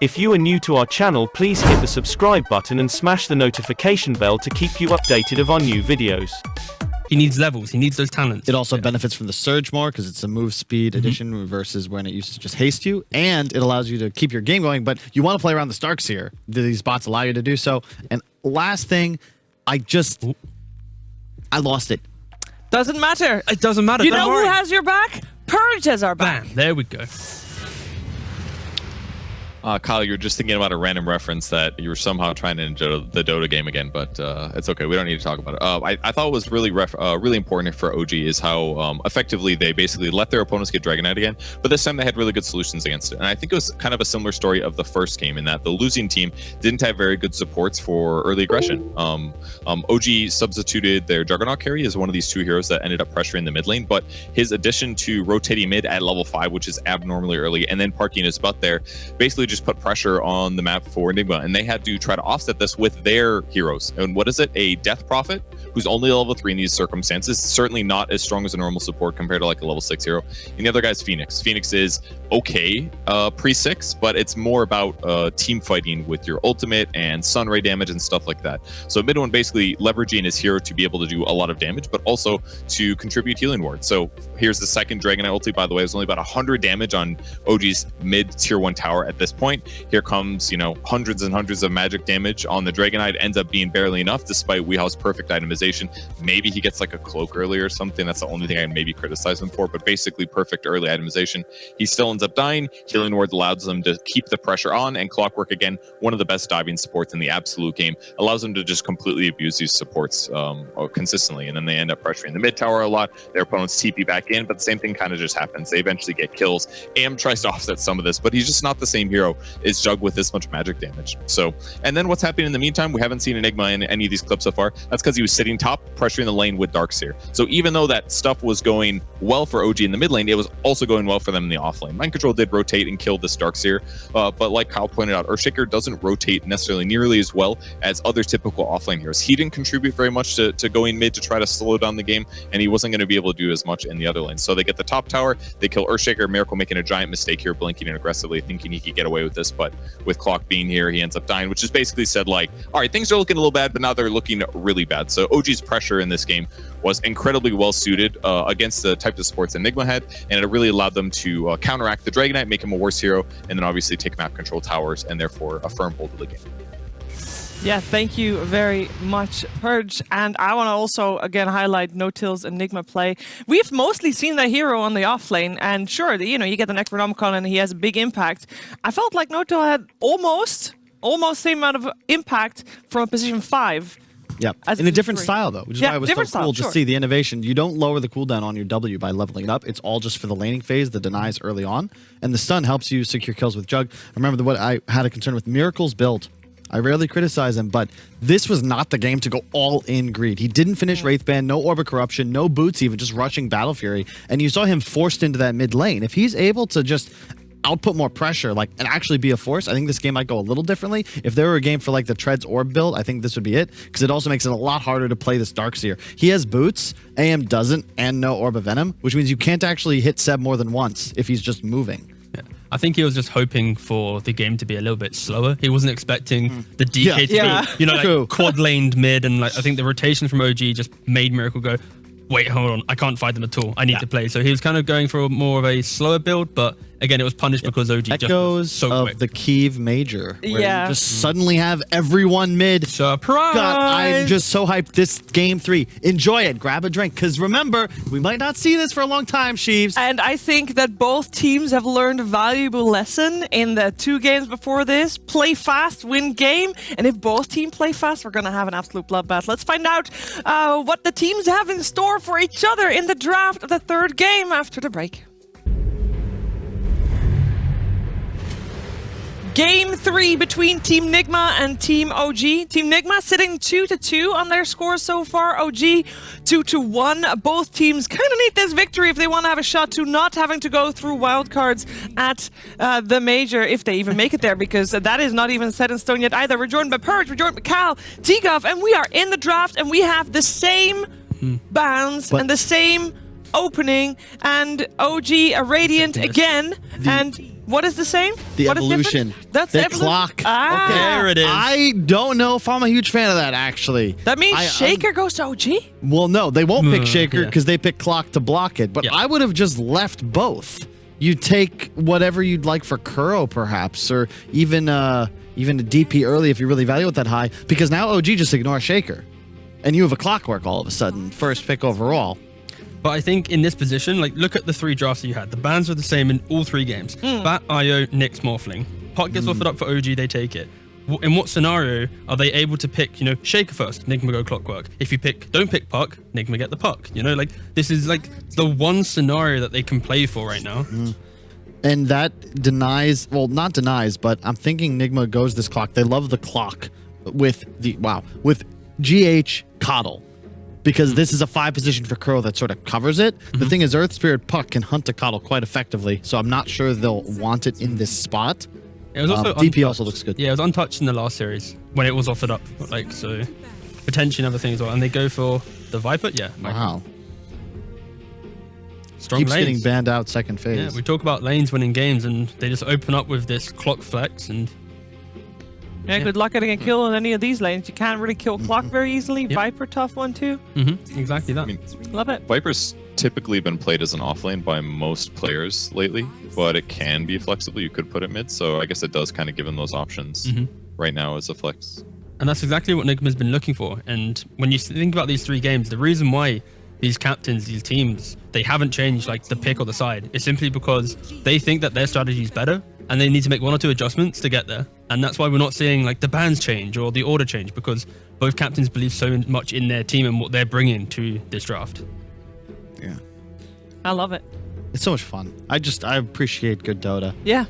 If you are new to our channel, please hit the subscribe button and smash the notification bell to keep you updated of our new videos. He needs levels. He needs those talents. It also benefits from the surge more because it's a move speed addition versus when it used to just haste you, and it allows you to keep your game going, but you want to play around the Starkseer. These bots allow you to do so. And last thing, I lost it. Doesn't matter. It doesn't matter. You Don't know worry. who has your back? Purge has our back. Bam. There we go. Kyle, you were just thinking about a random reference that you were somehow trying to enjoy the Dota game again, but it's okay. We don't need to talk about it. I thought what was really really important for OG is how effectively they basically let their opponents get Dragon Knight again, but this time they had really good solutions against it. And I think it was kind of a similar story of the first game in that the losing team didn't have very good supports for early aggression. OG substituted their Juggernaut carry as one of these two heroes that ended up pressuring the mid lane, but his addition to rotating mid at level 5, which is abnormally early, and then parking his butt there, basically just put pressure on the map for Nigma, and they had to try to offset this with their heroes. And what is it? A Death Prophet, who's only level 3 in these circumstances, certainly not as strong as a normal support compared to like a level 6 hero. And the other guy's Phoenix. Phoenix is okay pre-6, but it's more about team fighting with your ultimate and sunray damage and stuff like that. So MidOne basically leveraging his hero to be able to do a lot of damage, but also to contribute healing ward. So here's the second Dragon Knight ulti, by the way. It's only about 100 damage on OG's mid tier 1 tower at this point. Here comes, you know, hundreds and hundreds of magic damage on the Dragon Knight. Ends up being barely enough despite Weehaw's perfect itemization. Maybe he gets like a cloak early or something. That's the only thing I maybe criticize him for, but basically perfect early itemization. He still ends up dying. Healing ward allows him to keep the pressure on, and Clockwork, again, one of the best diving supports in the absolute game, allows him to just completely abuse these supports consistently, and then they end up pressuring the mid tower a lot. Their opponents TP back in, but the same thing kind of just happens. They eventually get kills. Am tries to offset some of this, but he's just not the same hero as Jug with this much magic damage. So, and then what's happening in the meantime? We haven't seen Enigma in any of these clips so far. That's because he was sitting top, pressuring the lane with Darkseer. So even though that stuff was going well for OG in the mid lane, it was also going well for them in the off lane. Mind Control did rotate and kill this Darkseer, but like Kyle pointed out, Earthshaker doesn't rotate necessarily nearly as well as other typical offlane heroes. He didn't contribute very much to going mid to try to slow down the game, and he wasn't going to be able to do as much in the other lane. So they get the top tower, they kill Earthshaker. Miracle making a giant mistake here, blinking in aggressively, thinking he could get away with this, but with Clock being here, he ends up dying, which is basically said like, all right, things are looking a little bad, but now they're looking really bad. So OG's pressure in this game was incredibly well suited against the types of supports Enigma had, and it really allowed them to counteract the Dragon Knight, make him a worse hero, and then obviously take map control towers, and therefore a firm hold of the game. Yeah, thank you very much, Purge. And I want to also, again, highlight NOtail's Enigma play. We've mostly seen that hero on the off lane, and sure, you know, you get the Necronomicon and he has a big impact. I felt like NOtail had almost same amount of impact from a position 5. Yeah, in a different style, though, which is why it was so cool to see the innovation. You don't lower the cooldown on your W by leveling it up. It's all just for the laning phase, the denies early on. And the stun helps you secure kills with Jug. I remember what I had a concern with Miracle's build. I rarely criticize him, but this was not the game to go all in greed. He didn't finish Wraithband, no Orb of Corruption, no boots even, just rushing Battle Fury. And you saw him forced into that mid lane. If he's able to just output more pressure, like, and actually be a force, I think this game might go a little differently. If there were a game for like the Treads Orb build, I think this would be it, because it also makes it a lot harder to play this Darkseer. He has boots, AM doesn't, and no Orb of Venom, which means you can't actually hit Seb more than once if he's just moving. Yeah. I think he was just hoping for the game to be a little bit slower. He wasn't expecting the DK to be, you know, like quad-laned mid, and like I think the rotation from OG just made Miracle go, wait, hold on, I can't fight them at all. I need to play. So he was kind of going for more of a slower build, but again, it was punished because OG just was so quick. The Kiev Major, where you just suddenly have everyone mid. Surprise! God, I'm just so hyped. This game 3, enjoy it. Grab a drink, because remember, we might not see this for a long time, Sheaves. And I think that both teams have learned a valuable lesson in the 2 games before this. Play fast, win game. And if both teams play fast, we're going to have an absolute bloodbath. Let's find out what the teams have in store for each other in the draft of the 3rd game after the break. Game 3 between Team Nigma and Team OG. Team Nigma sitting 2-2 on their score so far. OG 2-1. Both teams kind of need this victory if they want to have a shot to not having to go through wildcards at the major, if they even make it there, because that is not even set in stone yet either. We're joined by Purge, we're joined by Cal, T-Gov, and we are in the draft, and we have the same bans and the same opening, and OG a Radiant again. And what is the same? The what evolution. That's the the evolution? clock. Ah. Okay. There it is. I don't know if I'm a huge fan of that, actually. That means Shaker goes to OG? Well, no, they won't pick Shaker because they pick clock to block it. But Yeah. I would have just left both. You take whatever you'd like for Kuro, perhaps, or even a DP early if you really value it that high. Because now OG just ignores Shaker, and you have a Clockwork all of a sudden, first pick overall. But I think in this position, like, look at the 3 drafts that you had. The bans are the same in all 3 games. Bat, IO, Nyx, Morphling. Puck gets offered up for OG, they take it. In what scenario are they able to pick, Shaker first, Nigma go Clockwork? If you don't pick Puck, Nigma get the Puck. Like, this is like the one scenario that they can play for right now. And that denies, well, not denies, but I'm thinking Nigma goes this clock. They love the clock with GH Coddle. Because this is a 5 position for Kuro that sort of covers it. The thing is, Earth Spirit Puck can hunt a Coddle quite effectively, so I'm not sure they'll want it in this spot. It was also DP untouched. also looks good. Yeah, it was untouched in the last series when it was offered up. Like, so potentially another thing as well. And they go for the Viper. Yeah. Wow. Strong Keeps lanes. getting banned out second phase. Yeah, we talk about lanes winning games, and they just open up with this clock flex. And Yeah, good luck getting a kill on any of these lanes. You can't really kill Clock very easily. Viper, tough one too. exactly that. I mean, Love it. Viper's typically been played as an offlane by most players lately, but it can be flexible. You could put it mid, so I guess it does kind of give them those options right now as a flex. And that's exactly what Nigma's been looking for. And when you think about these 3 games, the reason why these captains, these teams, they haven't changed like the pick or the side, it's simply because they think that their strategy is better and they need to make 1 or 2 adjustments to get there. And that's why we're not seeing like the bans change or the order change, because both captains believe so much in their team and what they're bringing to this draft. Yeah. I love it. It's so much fun. I appreciate good Dota. Yeah.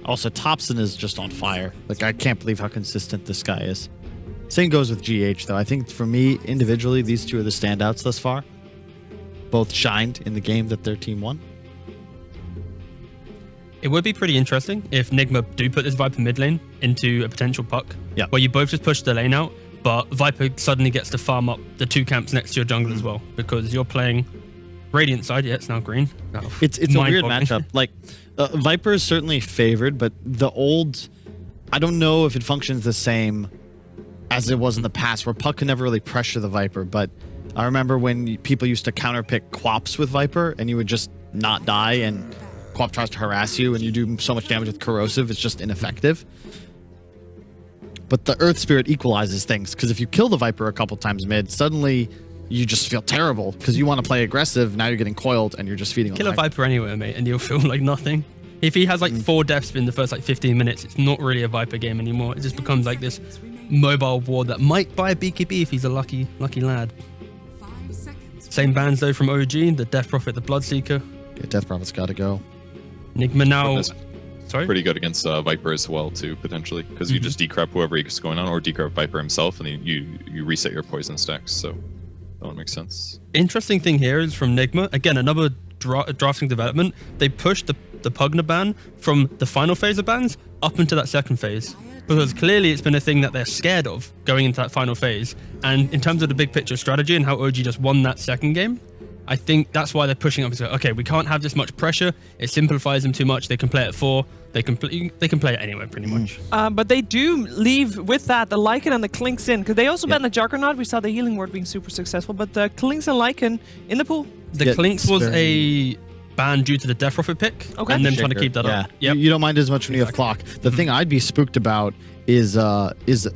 Also, Topson is just on fire. Like, I can't believe how consistent this guy is. Same goes with GH, though. I think for me, individually, these 2 are the standouts thus far. Both shined in the game that their team won. It would be pretty interesting if Nigma do put this Viper mid lane into a potential Puck, where you both just push the lane out, but Viper suddenly gets to farm up the 2 camps next to your jungle as well, because you're playing Radiant side. Yeah, it's now green. Oh, It's a weird matchup. Like, Viper is certainly favored, but the old... I don't know if it functions the same as it was in the past, where Puck could never really pressure the Viper, but I remember when people used to counterpick Quaps with Viper, and you would just not die, and Quap tries to harass you, and you do so much damage with Corrosive, it's just ineffective. But the Earth Spirit equalizes things, because if you kill the Viper a couple times mid, suddenly you just feel terrible, because you want to play aggressive, now you're getting coiled, and you're just feeding on Kill a Viper anywhere, mate, and you'll feel like nothing. If he has like 4 deaths in the first like 15 minutes, it's not really a Viper game anymore. It just becomes like this mobile ward that might buy a BKB if he's a lucky lad. Same bans though from OG, the Death Prophet, the Bloodseeker. Yeah, Death Prophet's got to go. Nigma now... Sorry? Pretty good against Viper as well, too, potentially, because you just decrep whoever is going on, or decrep Viper himself, and then you reset your poison stacks, so that one makes sense. Interesting thing here is from Nigma, again, another drafting development. They pushed the Pugna ban from the final phase of bans up into that second phase, because clearly it's been a thing that they're scared of going into that final phase. And in terms of the big picture strategy and how OG just won that second game, I think that's why they're pushing up. It's like, okay, we can't have this much pressure. It simplifies them too much. They can play at 4. They can play it anywhere, pretty much. But they do leave with that the Lycan and the Clinks in, because they also ban the Juggernaut. We saw the Healing Word being super successful, but the Clinks and Lycan in the pool. The Clinks was a ban due to the Death Prophet pick, and them trying to keep that up. Yep. You don't mind as much when you have Clock. The thing I'd be spooked about is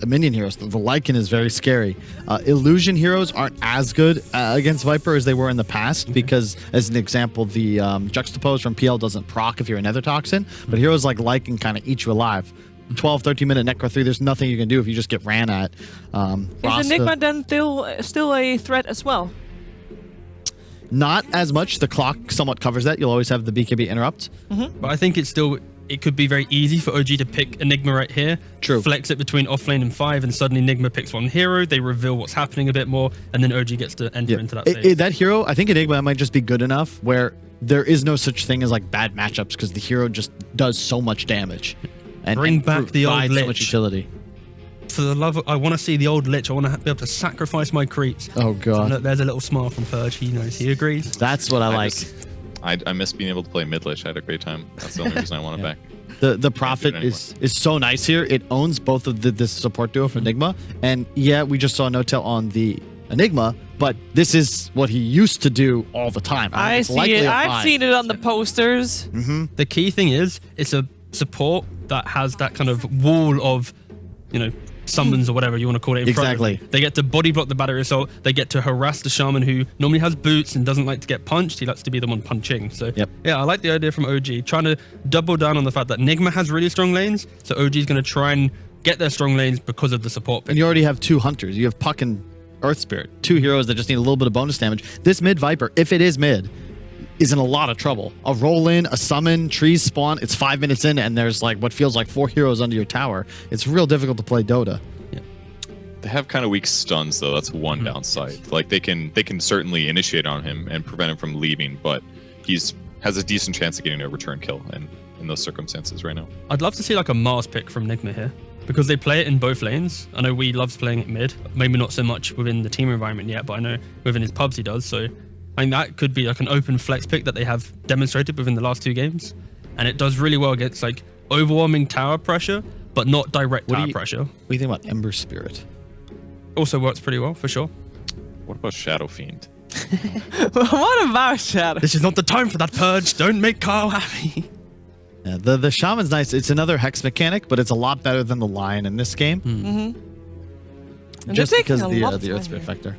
minion heroes. The Lycan is very scary. Illusion heroes aren't as good against Viper as they were in the past, because, as an example, the Juxtapose from PL doesn't proc if you're a Nether Toxin, but heroes like Lycan kind of eat you alive. 12, 13-minute Necro 3, there's nothing you can do if you just get ran at. Is Enigma then still a threat as well? Not as much. The Clock somewhat covers that. You'll always have the BKB interrupt. But I think it could be very easy for OG to pick Enigma right here. True. Flex it between offlane and 5, and suddenly Enigma picks one hero. They reveal what's happening a bit more, and then OG gets to enter into that phase. That hero, I think Enigma might just be good enough where there is no such thing as like bad matchups, because the hero just does so much damage. And Bring back the old provides so Lich. much utility. for the love of, I want to see the old Lich. I want to be able to sacrifice my creeps. Oh god. Look, there's a little smile from Purge. He knows. He agrees. That's what I like. I miss being able to play mid Lich. I had a great time. That's the only reason I want it back. The Prophet is so nice here. It owns both of this support duo for Nigma. And yeah, we just saw NOtail on the Enigma, but this is what he used to do all the time. I see it. I've seen it on the posters. The key thing is it's a support that has that kind of wall of, you know, summons or whatever you want to call it in front of them. They get to body block the battery assault. They get to harass the shaman who normally has boots and doesn't like to get punched. He likes to be the one punching. So yeah, I like the idea from OG, trying to double down on the fact that Nigma has really strong lanes. So OG is going to try and get their strong lanes because of the support pick. And you already have 2 hunters. You have Puck and Earth Spirit, 2 heroes that just need a little bit of bonus damage. This mid Viper, if it is mid, is in a lot of trouble. A roll in, a summon, trees spawn, it's 5 minutes in, and there's like what feels like 4 heroes under your tower. It's real difficult to play Dota. They have kind of weak stuns though. That's one downside. Like they can certainly initiate on him and prevent him from leaving, but has a decent chance of getting a return kill in those circumstances right now. I'd love to see like a Mars pick from Nigma here, because they play it in both lanes. I know we loves playing it mid, maybe not so much within the team environment yet, but I know within his pubs he does. So I think that could be like an open flex pick that they have demonstrated within the last 2 games, and it does really well against like overwhelming tower pressure, but not direct tower pressure. What do you think about Ember Spirit? Also works pretty well for sure. What about Shadow Fiend? What about Shadow? This is not the time for that, Purge. Don't make Carl happy. Yeah, the Shaman's nice. It's another hex mechanic, but it's a lot better than the Lion in this game. Just because of the Earth Spirit factor.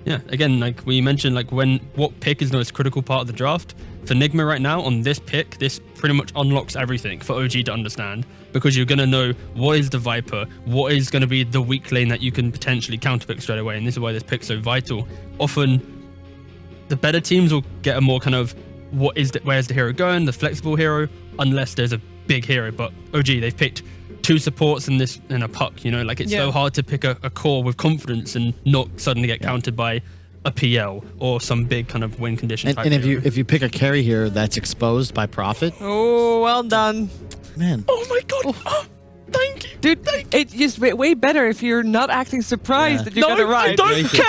Yeah, again, like we mentioned, like what pick is the most critical part of the draft. For Nigma right now, on this pick, this pretty much unlocks everything for OG to understand, because you're going to know what is the Viper, what is going to be the weak lane that you can potentially counterpick straight away, and this is why this pick's so vital. Often, the better teams will get a more kind of, where's the hero going, the flexible hero, unless there's a big hero, but OG, they've picked 2 supports and a Puck, you know, like it's so hard to pick a core with confidence and not suddenly get countered by a PL or some big kind of win condition. And if you pick a carry here that's exposed by Prophet. Oh, well done. Man. Oh my god. Oh, thank you. Dude, it's just way better if you're not acting surprised that you're going to ride. I don't care.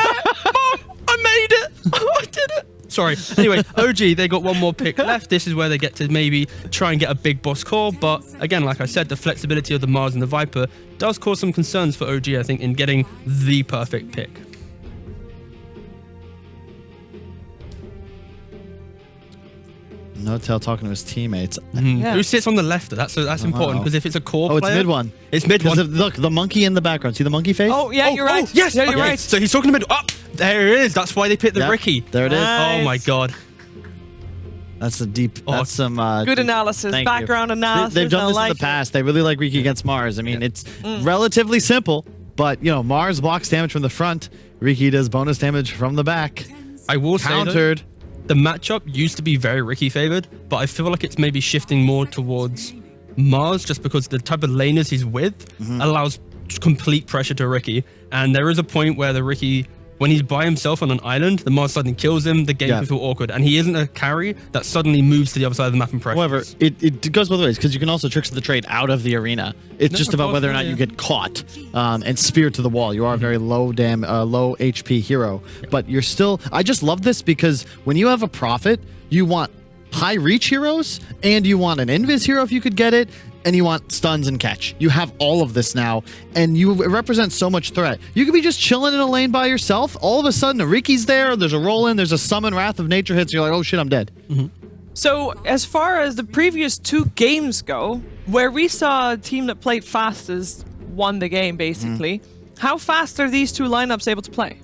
Mom, I made it. I did it. Sorry. Anyway, OG, they got 1 more pick left. This is where they get to maybe try and get a big boss core. But again, like I said, the flexibility of the Mars and the Viper does cause some concerns for OG, I think, in getting the perfect pick. NOtail talking to his teammates. Who sits on the left? That's important, because if it's a core player, it's MidOne. It's MidOne. Look, the monkey in the background. See the monkey face? Oh, yeah, you're right. Yes, yeah, you're right. So he's talking to Mid. Oh, there it is. That's why they picked the Ricky. There it is. Nice. Oh my god. That's a deep. That's some good analysis, background analysis. They've done this in the past. They really like Ricky against Mars. I mean, it's relatively simple, but you know, Mars blocks damage from the front. Ricky does bonus damage from the back. I will say countered. The matchup used to be very Ricky favored, but I feel like it's maybe shifting more towards Mars, just because the type of laners he's with allows complete pressure to Ricky. And there is a point where the Ricky, when he's by himself on an island, the Mars suddenly kills him, the game can feel awkward, and he isn't a carry that suddenly moves to the other side of the map and pressures. However, it goes both ways, because you can also trick the trade out of the arena. It's just about whether or not you get caught and speared to the wall. You are a very low HP hero, but you're still. I just love this, because when you have a Prophet, you want high reach heroes, and you want an invis hero if you could get it, and you want stuns and catch. You have all of this now, and it represents so much threat. You could be just chilling in a lane by yourself. All of a sudden, a Ricky's there, there's a roll in, there's a summon, Wrath of Nature hits, and you're like, oh shit, I'm dead. So, as far as the previous 2 games go, where we saw a team that played fastest won the game, basically, how fast are these 2 lineups able to play?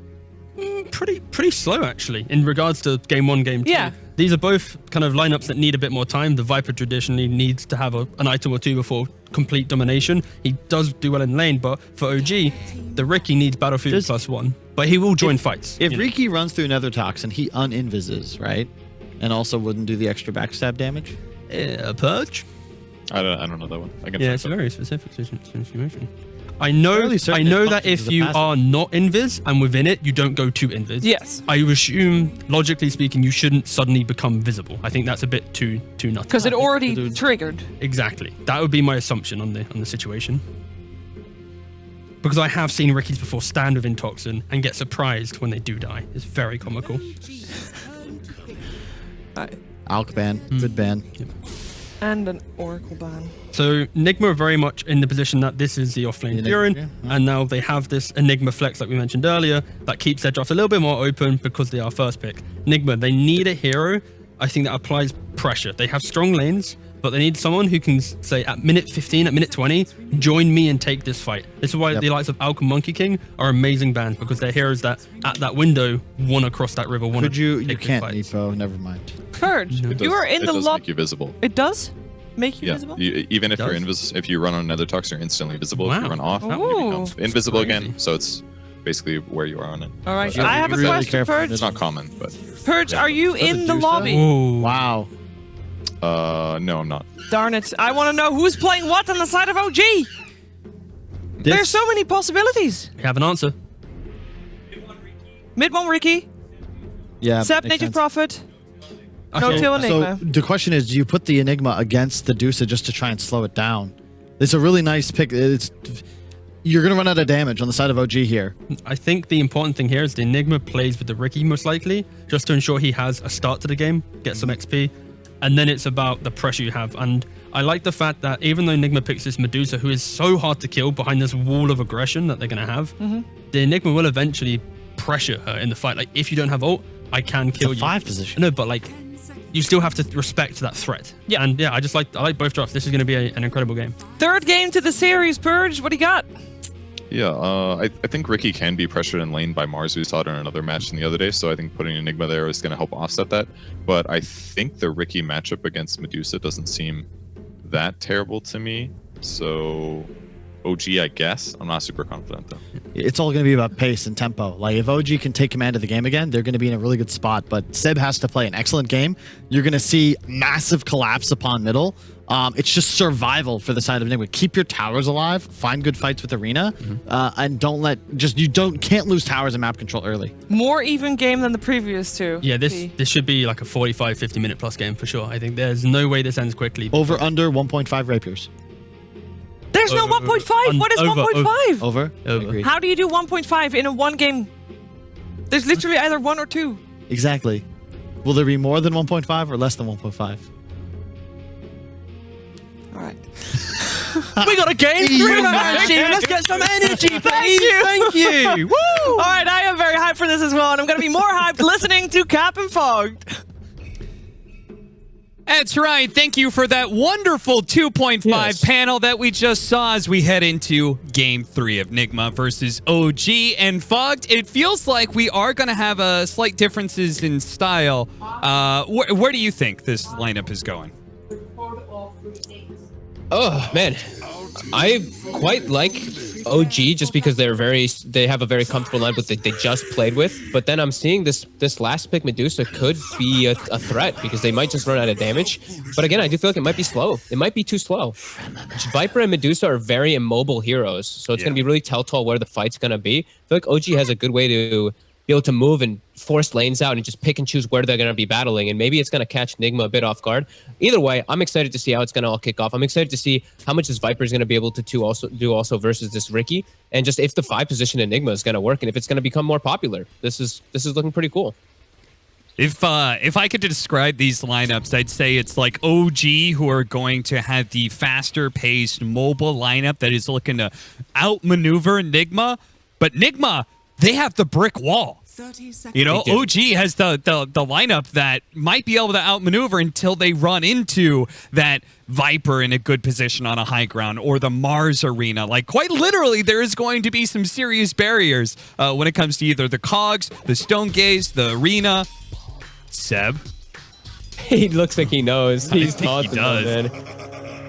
Pretty slow, actually, in regards to game 1, game 2. Yeah. These are both kind of lineups that need a bit more time. The Viper traditionally needs to have an item or 2 before complete domination. He does do well in lane, but for OG, the Ricky needs Battlefield +1. But he will join fights. If Ricky runs through Nether Toxin, he uninvises, right? And also wouldn't do the extra backstab damage? Purge? I don't know that one. It's a very specific situation. I know that if you are not invis and within it, you don't go to invis. Yes. I assume, logically speaking, you shouldn't suddenly become visible. I think that's a bit too nuts. Because it already triggered. Exactly. That would be my assumption on the situation. because I have seen Rickies before stand within Topson and get surprised when they do die. It's very comical. Alk ban, good ban. Yep. And an Oracle ban. So Nigma are very much in the position that this is the offlane Furin, and now they have this Enigma flex like we mentioned earlier that keeps their draft a little bit more open because they are first pick. Nigma, they need a hero, I think, that applies pressure. They have strong lanes, but they need someone who can say at minute 15, at minute 20, join me and take this fight. This is why the likes of Alk and Monkey King are amazing bans, because they're heroes that at that window want to cross that river. Could you can't, Nepo, never mind. Purge, you are in the lob. Make you visible. It does make you visible? Even if you're invisible, if you run on another Tux, you're instantly visible. Wow. If you run off, you become invisible again. So it's basically where you are on it. All right, I have a question, Purge. It's not common, but... Purge, are you in the lobby? Ooh. Wow. No, I'm not. Darn it. I want to know who's playing what on the side of OG. There's so many possibilities. We have an answer. MidOne Ricky. Yeah. Sep Native sense. Prophet. Okay. NOtail Enigma. So the question is, do you put the Enigma against the DOTA just to try and slow it down? It's a really nice pick. You're going to run out of damage on the side of OG here. I think the important thing here is the Enigma plays with the Ricky most likely, just to ensure he has a start to the game, get some XP, and then it's about the pressure you have. And I like the fact that even though Nigma picks this Medusa, who is so hard to kill behind this wall of aggression that they're going to have, the Enigma will eventually pressure her in the fight. Like, if you don't have ult, I can kill you. 5 position. No, but like, you still have to respect that threat. Yeah. And yeah, I like both drafts. This is going to be an incredible game. Third game to the series, Purge. What do you got? Yeah, I think Ricky can be pressured in lane by Mars. We saw it in another match the other day, so I think putting Enigma there is going to help offset that. But I think the Ricky matchup against Medusa doesn't seem that terrible to me. So OG, I guess. I'm not super confident, though. It's all going to be about pace and tempo. Like, if OG can take command of the game again, they're going to be in a really good spot. But Seb has to play an excellent game. You're going to see massive collapse upon middle. It's just survival for the side of Nigma. Keep your towers alive, find good fights with Arena, and don't let can't lose towers and map control early. More even game than the previous two. Yeah, this should be like a 45-50 minute plus game for sure. I think there's no way this ends quickly. Over under 1.5 rapiers. There's no 1.5. What is 1.5? Over. Over. How do you do 1.5 in a one game? There's literally either 1 or 2. Exactly. Will there be more than 1.5 or less than 1.5? All right. We got a game 3 match. Let's get some energy, please. Thank you. Woo! All right, I am very hyped for this as well, and I'm going to be more hyped listening to Cap and Fogged. That's right. Thank you for that wonderful 2.5 panel that we just saw as we head into Game 3 of Nigma versus OG and Fogged. It feels like we are going to have slight differences in style. Where do you think this lineup is going? Oh, man. I quite like OG just because they have a very comfortable lineup that they just played with. But then I'm seeing this last pick Medusa could be a threat because they might just run out of damage. But again, I do feel like it might be slow. It might be too slow. Viper and Medusa are very immobile heroes, so it's going to be really telltale where the fight's going to be. I feel like OG has a good way to be able to move and force lanes out and just pick and choose where they're going to be battling, and maybe it's going to catch Nigma a bit off guard. Either way, I'm excited to see how it's going to all kick off. I'm excited to see how much this Viper is going to be able to do versus this Ricky, and just if the 5 position Enigma is going to work and if it's going to become more popular. This is looking pretty cool. If I could describe these lineups, I'd say it's like OG, who are going to have the faster-paced mobile lineup that is looking to outmaneuver Nigma, but Nigma, they have the brick wall. You know, OG has the lineup that might be able to outmaneuver until they run into that Viper in a good position on a high ground or the Mars arena. Like, quite literally, there is going to be some serious barriers when it comes to either the Cogs, the Stone Gaze, the arena. Seb? He looks like he knows. He's taunting does. them, man.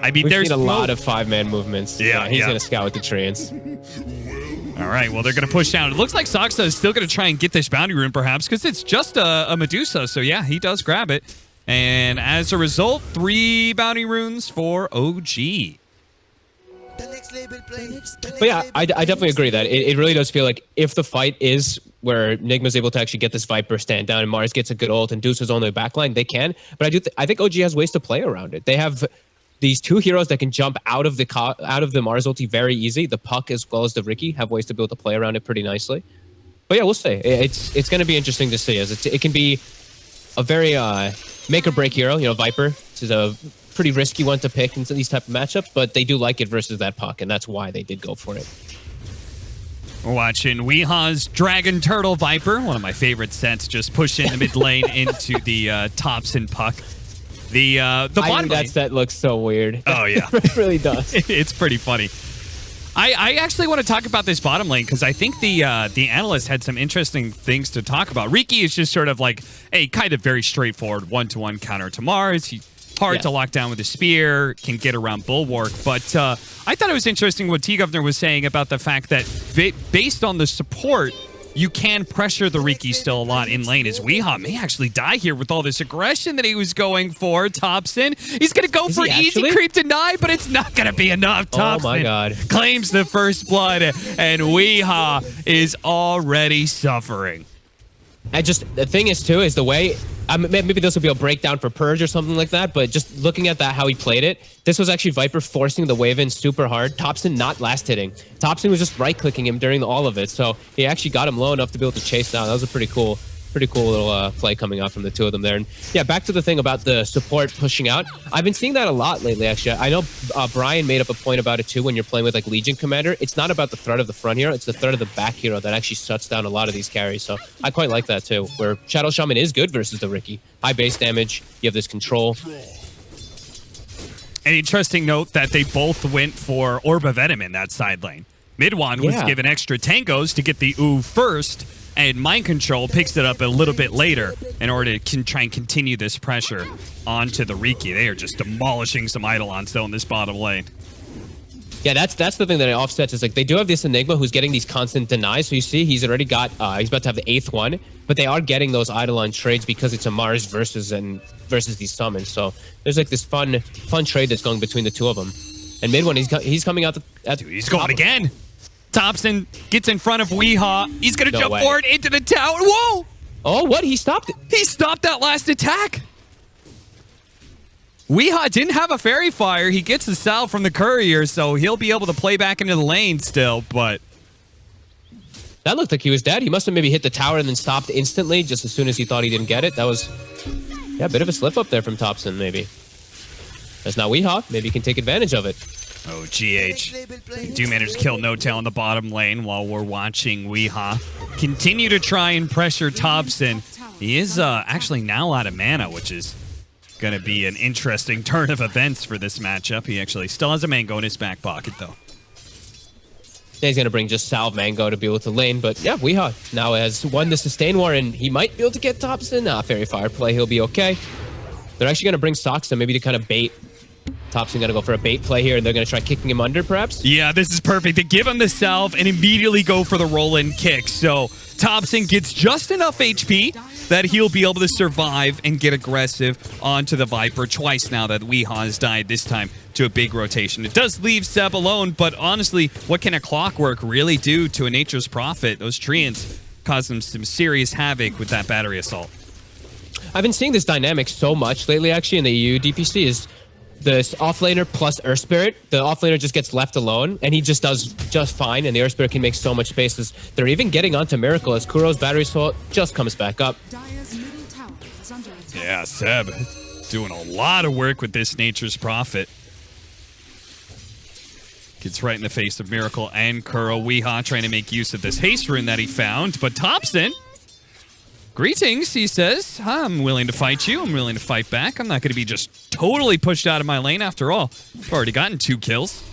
I mean, We've there's seen a lot of 5-man movements. Yeah, he's going to scout with the treants. All right, well, they're going to push down. It looks like Saksa is still going to try and get this bounty rune, perhaps, because it's just a Medusa. So, yeah, he does grab it. And as a result, 3 bounty runes for OG. But yeah, I definitely agree that it really does feel like if the fight is where Nigma's able to actually get this Viper stand down and Mars gets a good ult and Deuce is on their backline, they can. But I think OG has ways to play around it. They have these two heroes that can jump out of the Mars ulti very easy. The Puck as well as the Riki have ways to be able to play around it pretty nicely. But yeah, we'll see. It's going to be interesting to see, as it can be a very make or break hero. You know, Viper. This is a pretty risky one to pick in these type of matchups, but they do like it versus that Puck, and that's why they did go for it. We're watching Weeha's Dragon Turtle Viper, one of my favorite sets, just pushing the mid lane into the Topson Puck. The bottom that set looks so weird. Oh, yeah. It really does. It's pretty funny. I actually want to talk about this bottom lane because I think the analyst had some interesting things to talk about. Riki is just sort of like a kind of very straightforward one-to-one counter to Mars. He's hard to lock down with a spear, can get around Bulwark. But I thought it was interesting what T-Governor was saying about the fact that based on the support, you can pressure the Riki still a lot in lane, as Weeha may actually die here with all this aggression that he was going for. Topson, he's going to go for easy creep deny, but it's not going to be enough. Topson oh my God. claims the first blood, and Weeha is already suffering. The thing is, too, is the way... maybe this will be a breakdown for Purge or something like that, but just looking at that, how he played it, this was actually Viper forcing the wave in super hard. Topson not last hitting. Topson was just right-clicking him during all of it, so he actually got him low enough to be able to chase down. That was a pretty cool little play coming out from the two of them there. And yeah, back to the thing about the support pushing out. I've been seeing that a lot lately, actually. I know Brian made up a point about it too when you're playing with like Legion Commander. It's not about the threat of the front hero, it's the threat of the back hero that actually shuts down a lot of these carries. So I quite like that too, where Shadow Shaman is good versus the Riki. High base damage, you have this control. An interesting note that they both went for Orb of Venom in that side lane. MidOne was given extra tangos to get the ooh first, and Mind Control picks it up a little bit later in order to try and continue this pressure onto the Riki. They are just demolishing some Eidolons though in this bottom lane. Yeah, that's the thing that it offsets, is like they do have this Enigma who's getting these constant denies. So you see he's already got, he's about to have the 8th one, but they are getting those Eidolon trades because it's a Mars versus these summons. So there's like this fun trade that's going between the two of them. And MidOne, he's coming out Dude, he's going again. Topson gets in front of Weeha. He's going to jump forward into the tower. Whoa! Oh, what? He stopped it. He stopped that last attack. Weeha didn't have a Fairy Fire. He gets the salve from the courier, so he'll be able to play back into the lane still, but... That looked like he was dead. He must have maybe hit the tower and then stopped instantly just as soon as he thought he didn't get it. That was, a bit of a slip up there from Topson, maybe. That's not Weeha. Maybe he can take advantage of it. Oh, GH. Do manage to kill NOtail in the bottom lane while we're watching Weeha continue to try and pressure Topson. He is actually now out of mana, which is going to be an interesting turn of events for this matchup. He actually still has a Mango in his back pocket, though. Yeah, he's going to bring just Salve Mango to be able to lane, but yeah, Weeha now has won the Sustain War, and he might be able to get Topson. Fairy Fire play, he'll be okay. They're actually going to bring Saksa maybe to kind of bait. Topson going to go for a bait play here, and they're going to try kicking him under, perhaps? Yeah, this is perfect. They give him the salve and immediately go for the roll-in kick. So Topson gets just enough HP that he'll be able to survive and get aggressive onto the Viper twice now that Weeha has died, this time to a big rotation. It does leave Seb alone, but honestly, what can a Clockwork really do to a Nature's Prophet? Those Treants cause them some serious havoc with that battery assault. I've been seeing this dynamic so much lately, actually, in the EU DPC, is this offlaner plus Earth Spirit. The offlaner just gets left alone, and he just does just fine, and the Earth Spirit can make so much spaces. They're even getting onto Miracle as Kuro's battery assault just comes back up. Yeah, Seb doing a lot of work with this Nature's Prophet. Gets right in the face of Miracle and Kuro. Weeha trying to make use of this haste rune that he found, but Topson, greetings, he says. I'm willing to fight you. I'm willing to fight back. I'm not going to be just totally pushed out of my lane after all. I've already gotten 2 kills.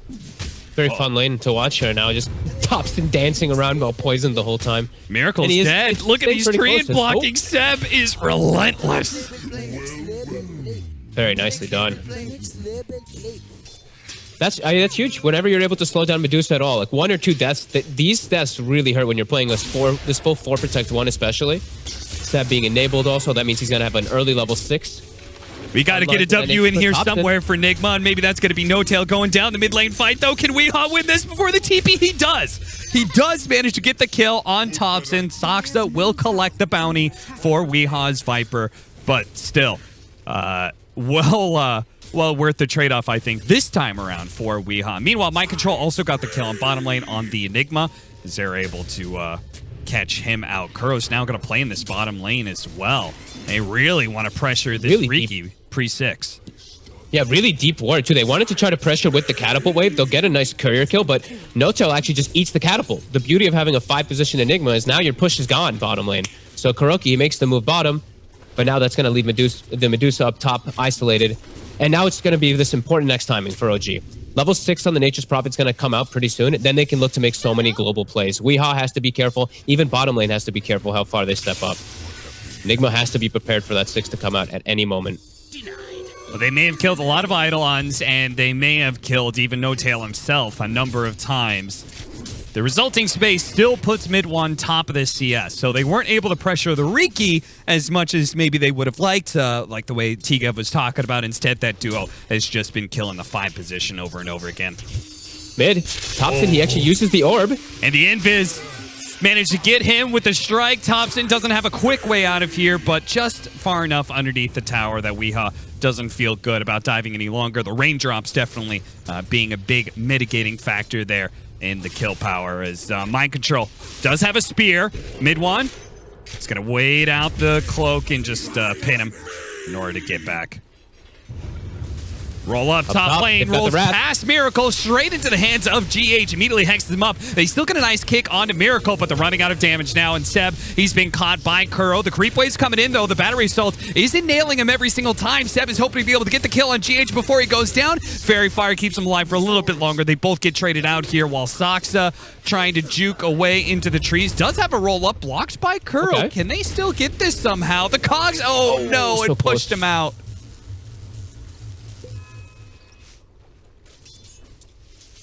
Very fun lane to watch here now. Just Topson dancing around while poisoned the whole time. Miracle's dead. Look at these treant blocking. Oh. Seb is relentless. Very nicely done. That's huge. Whenever you're able to slow down Medusa at all, like 1 or 2 deaths, these deaths really hurt when you're playing this full 4 protect 1 especially. Seb being enabled also, that means he's going to have an early level 6. We got to get a W in here somewhere for Nigma, and maybe that's going to be NOtail going down the mid lane fight, though. Can Weeha win this before the TP? He does. He does manage to get the kill on Topson. Saksa will collect the bounty for Weeha's Viper, but still, well well worth the trade-off, I think, this time around for Weehaw. Meanwhile, Mind Control also got the kill on bottom lane on the Nigma, as they're able to catch him out. Kuro's now going to play in this bottom lane as well. They really want to pressure this Riki pre-6. Yeah, really deep ward, too. They wanted to try to pressure with the catapult wave. They'll get a nice courier kill, but NOtail actually just eats the catapult. The beauty of having a 5-position Enigma is now your push is gone bottom lane. So KuroKy makes the move bottom, but now that's going to leave the Medusa up top isolated. And now it's going to be this important next timing for OG. Level 6 on the Nature's Prophet's going to come out pretty soon. Then they can look to make so many global plays. Weehaw has to be careful. Even bottom lane has to be careful how far they step up. Nigma has to be prepared for that 6 to come out at any moment. Well, they may have killed a lot of Eidolons, and they may have killed even NOtail himself a number of times. The resulting space still puts MidOne top of the CS, so they weren't able to pressure the Riki as much as maybe they would have liked, like the way Tigev was talking about. Instead, that duo has just been killing the 5 position over and over again. Mid, Topson, he actually uses the orb. And the Invis managed to get him with the strike. Topson doesn't have a quick way out of here, but just far enough underneath the tower that Weehaw doesn't feel good about diving any longer. The raindrops definitely being a big mitigating factor there in the kill power, as Mind Control does have a spear. MidOne is going to wait out the cloak and just pin him in order to get back. Roll up top lane, rolls past Miracle, straight into the hands of GH, immediately hexes him up. They still get a nice kick onto Miracle, but they're running out of damage now, and Seb, he's been caught by Kuro. The creep wave's coming in, though. The battery assault isn't nailing him every single time. Seb is hoping to be able to get the kill on GH before he goes down. Fairy Fire keeps him alive for a little bit longer. They both get traded out here, while Saksa, trying to juke away into the trees, does have a roll-up blocked by Kuro. Okay. Can they still get this somehow? The cogs, oh no, it pushed him out.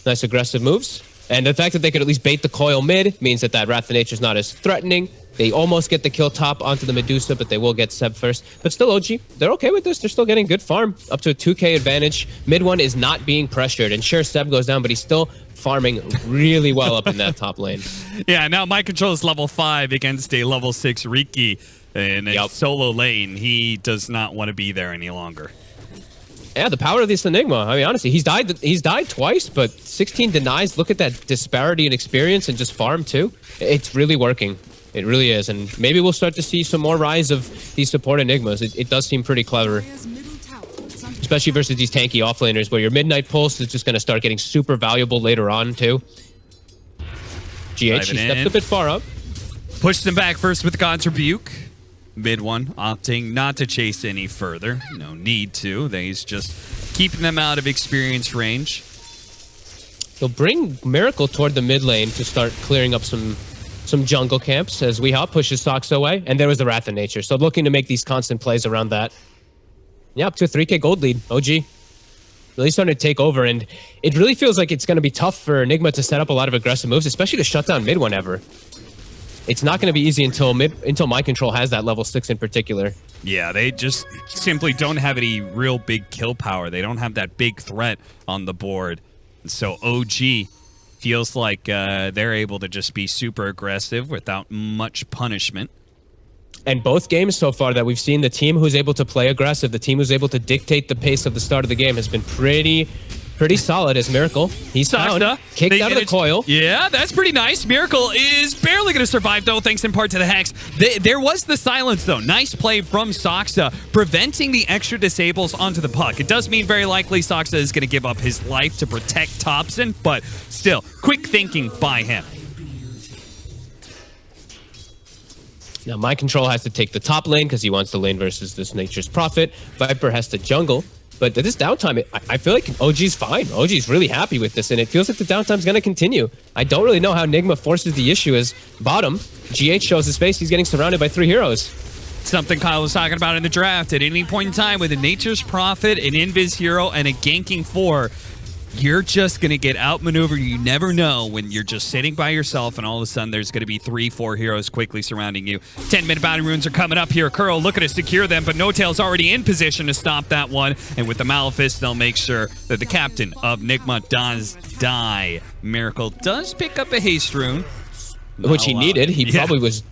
Nice aggressive moves. And the fact that they could at least bait the coil mid means that Wrath of Nature's not as threatening. They almost get the kill top onto the Medusa, but they will get Seb first. But still, OG, they're okay with this. They're still getting good farm, up to a 2k advantage. MidOne is not being pressured. And sure, Seb goes down, but he's still farming really well up in that top lane. Yeah, now Mind Control is level 5 against a level 6 Riki in a solo lane. He does not want to be there any longer. Yeah, the power of this Enigma. I mean, honestly, he's died twice, but 16 denies. Look at that disparity in experience and just farm too. It's really working. It really is. And maybe we'll start to see some more rise of these support Enigmas. It does seem pretty clever. Especially versus these tanky offlaners where your Midnight Pulse is just going to start getting super valuable later on too. GH, he steps a bit far up. Pushed them back first with God's Rebuke. MidOne opting not to chase any further. No need to. He's just keeping them out of experience range. They'll bring Miracle toward the mid lane to start clearing up some jungle camps as Weehaw pushes Saksa away. And there was the Wrath of Nature. So looking to make these constant plays around that. Yeah, up to a 3k gold lead. OG really starting to take over. And it really feels like it's going to be tough for Nigma to set up a lot of aggressive moves, especially to shut down MidOne ever. It's not going to be easy until Mind Control has that level 6 in particular. Yeah, they just simply don't have any real big kill power. They don't have that big threat on the board. So OG feels like they're able to just be super aggressive without much punishment. And both games so far that we've seen, the team who's able to play aggressive, the team who's able to dictate the pace of the start of the game has been pretty solid as Miracle. He's found, kicked out of the coil. Yeah, that's pretty nice. Miracle is barely going to survive, though, thanks in part to the Hex. There was the silence, though. Nice play from Saksa, preventing the extra disables onto the puck. It does mean very likely Saksa is going to give up his life to protect Topson, but still, quick thinking by him. Now, Mind Control has to take the top lane because he wants the lane versus this Nature's Prophet. Viper has to jungle. But this downtime, I feel like OG's fine. OG's really happy with this, and it feels like the downtime's going to continue. I don't really know how Nigma forces the issue as bottom. GH shows his face. He's getting surrounded by 3 heroes. Something Kyle was talking about in the draft. At any point in time with a Nature's Prophet, an Invis hero, and a ganking 4, you're just going to get outmaneuvered. You never know when you're just sitting by yourself and all of a sudden there's going to be 3-4 heroes quickly surrounding you. 10-minute bounty runes are coming up here. Kuro looking to secure them, but NOtail's already in position to stop that one. And with the Malefice, they'll make sure that the captain of Nigma does die. Miracle does pick up a haste rune. Which he needed. He probably was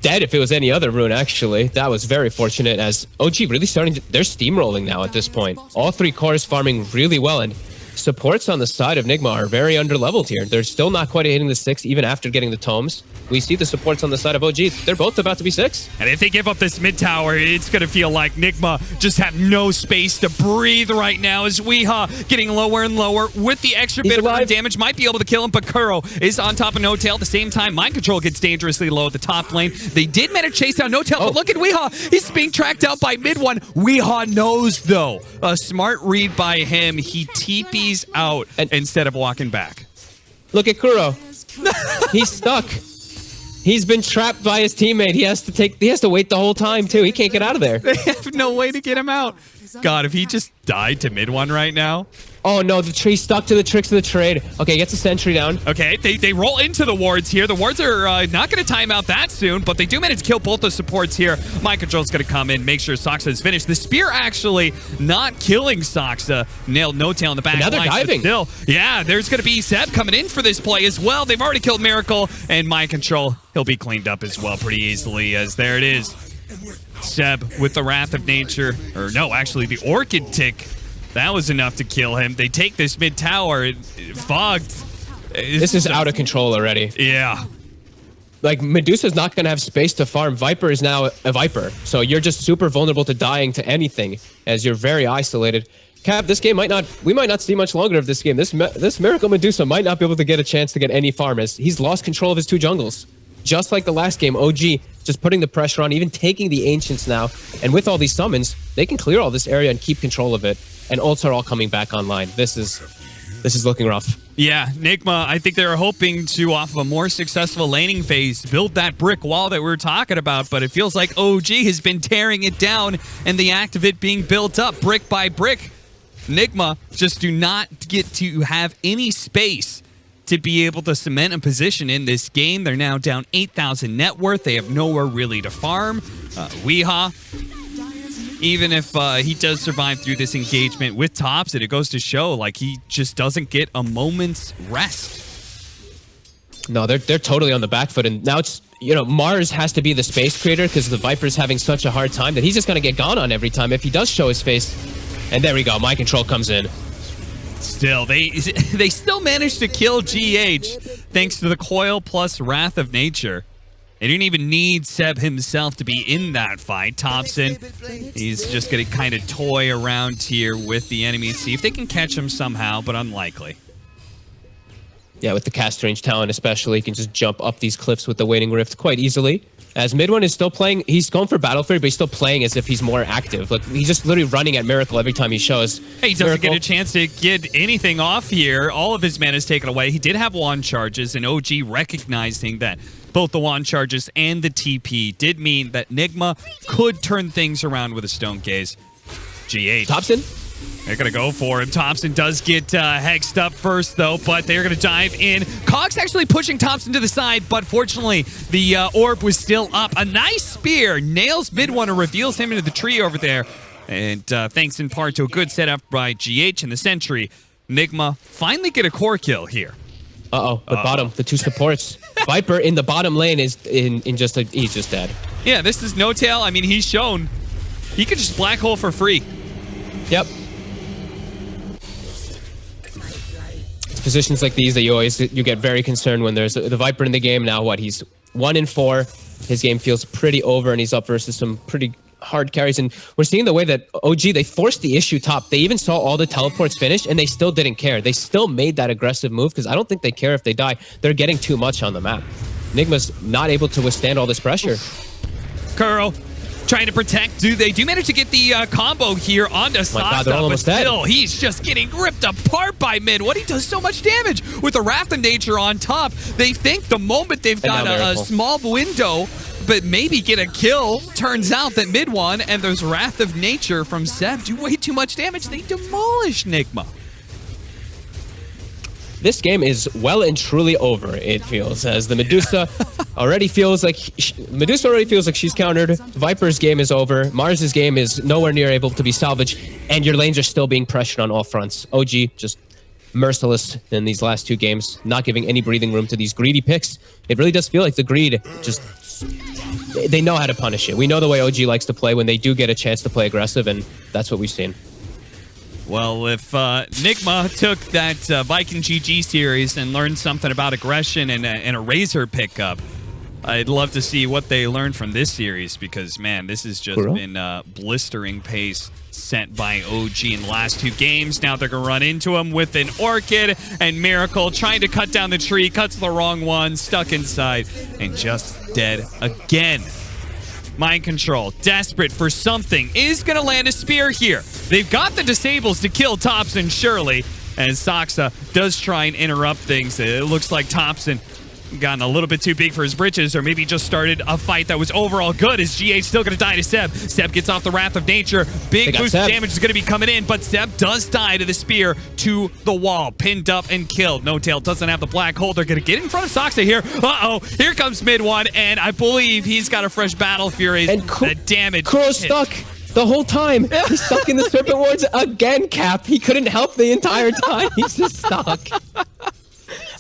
dead if it was any other rune, actually. That was very fortunate, as OG really starting to... They're steamrolling now at this point. All 3 cores farming really well, and supports on the side of Nigma are very underleveled here. They're still not quite hitting the 6, even after getting the tomes. We see the supports on the side of OG. They're both about to be 6. And if they give up this mid tower, it's going to feel like Nigma just have no space to breathe right now, as Weehaw getting lower and lower with the extra bit of damage. Might be able to kill him, but Kuro is on top of NOtail. At the same time, Mind Control gets dangerously low at the top lane. They did manage to chase down NOtail, but look at Weehaw. He's being tracked out by MidOne. Weehaw knows, though. A smart read by him. He TPs out instead of walking back. Look at Kuro. He's stuck. He's been trapped by his teammate. He has to wait the whole time too. He can't get out of there. They have no way to get him out. God, if he just died to MidOne right now. Oh no, the tree stuck to the tricks of the trade. Okay, gets a sentry down. Okay, they roll into the wards here. The wards are not going to time out that soon, but they do manage to kill both the supports here. Mind Control's going to come in, make sure Saksa is finished. The spear actually not killing Saksa. Nailed NOtail in the back. Now they're diving. Still, yeah, there's going to be Seb coming in for this play as well. They've already killed Miracle, and Mind Control, he'll be cleaned up as well pretty easily, as there it is. Seb with the Wrath of Nature, or no, actually the Orchid Tick. That was enough to kill him. They take this mid tower. Fogged. This is out of control already. Yeah. Like, Medusa's not going to have space to farm. Viper is now a Viper. So you're just super vulnerable to dying to anything, as you're very isolated. Cap, this game we might not see much longer of this game. This Miracle Medusa might not be able to get a chance to get any farm, as he's lost control of his 2 jungles. Just like the last game, OG just putting the pressure on, even taking the Ancients now. And with all these summons, they can clear all this area and keep control of it. And ults are all coming back online. This is looking rough. Yeah, Nigma, I think they're hoping to, off of a more successful laning phase, build that brick wall that we were talking about, but it feels like OG has been tearing it down, and the act of it being built up brick by brick. Nigma just do not get to have any space to be able to cement a position in this game. They're now down 8,000 net worth. They have nowhere really to farm. Weehaw, even if he does survive through this engagement with Topson, it goes to show, like, he just doesn't get a moment's rest. No, they're totally on the back foot, and now it's, Mars has to be the space creator because the Viper's having such a hard time that he's just going to get gone on every time if he does show his face. And there we go, Mind Control comes in. Still, they still managed to kill GH thanks to the Coil plus Wrath of Nature. They didn't even need Seb himself to be in that fight. Topson, he's just going to kind of toy around here with the enemy, see if they can catch him somehow, but unlikely. Yeah, with the cast range talent especially, he can just jump up these cliffs with the Waning Rift quite easily. As MidOne is still playing, he's going for Battle Fury, but he's still playing as if he's more active. Like, he's just literally running at Miracle every time he shows. Hey, he doesn't get a chance to get anything off here. All of his mana is taken away. He did have wand charges, and OG recognizing that both the wand charges and the TP did mean that Nigma could turn things around with a Stone Gaze. GH. Topson? They're going to go for him. Topson does get hexed up first, though, but they're going to dive in. Cogs actually pushing Topson to the side, but fortunately, the orb was still up. A nice spear nails MidOne and reveals him into the tree over there. And thanks in part to a good setup by GH and the Sentry, Nigma finally get a core kill here. The bottom, the 2 supports. Viper in the bottom lane is he's just dead. Yeah, this is NOtail. I mean, he's shown he could just black hole for free. Yep. It's positions like these that you get very concerned when there's the Viper in the game. Now what? He's 1-4. His game feels pretty over, and he's up versus some pretty hard carries. And we're seeing the way that OG, they forced the issue top. They even saw all the teleports finish, and they still didn't care. They still made that aggressive move because I don't think they care if they die. They're getting too much on the map. Nigma's not able to withstand all this pressure. Kuro trying to protect. They do manage to get the combo here onto Saksa, but still, he's just getting ripped apart by MidOne. He does so much damage with the Wrath of Nature on top. They think the moment they've got a small window, but maybe get a kill, turns out that MidOne and those Wrath of Nature from Seb do way too much damage. They demolish Nigma. This game is well and truly over, it feels, as the Medusa already feels like she's countered. Viper's game is over. Mars's game is nowhere near able to be salvaged, and your lanes are still being pressured on all fronts. OG just merciless in these last 2 games, not giving any breathing room to these greedy picks. It really does feel like the greed just they know how to punish it. We know the way OG likes to play when they do get a chance to play aggressive, and that's what we've seen. Well, if Nigma took that Viking GG series and learned something about aggression and a Razor pickup, I'd love to see what they learned from this series, because, man, this has just been blistering pace sent by OG in the last 2 games. Now they're going to run into him with an Orchid, and Miracle trying to cut down the tree, cuts the wrong one, stuck inside, and just dead again. Mind Control, desperate for something, is going to land a spear here. They've got the disables to kill Topson, surely, and Saksa does try and interrupt things. It looks like Topson gotten a little bit too big for his britches, or maybe just started a fight that was overall good, as GH still going to die to Seb. Seb gets off the Wrath of Nature. Big boost of damage is going to be coming in, but Seb does die to the spear to the wall. Pinned up and killed. NOtail doesn't have the black hole. They're going to get in front of Saksa here. Uh-oh. Here comes MidOne, and I believe he's got a fresh Battle Fury. And the damage. Kuro's stuck the whole time. He's stuck in the Serpent Wards again, Cap. He couldn't help the entire time. He's just stuck.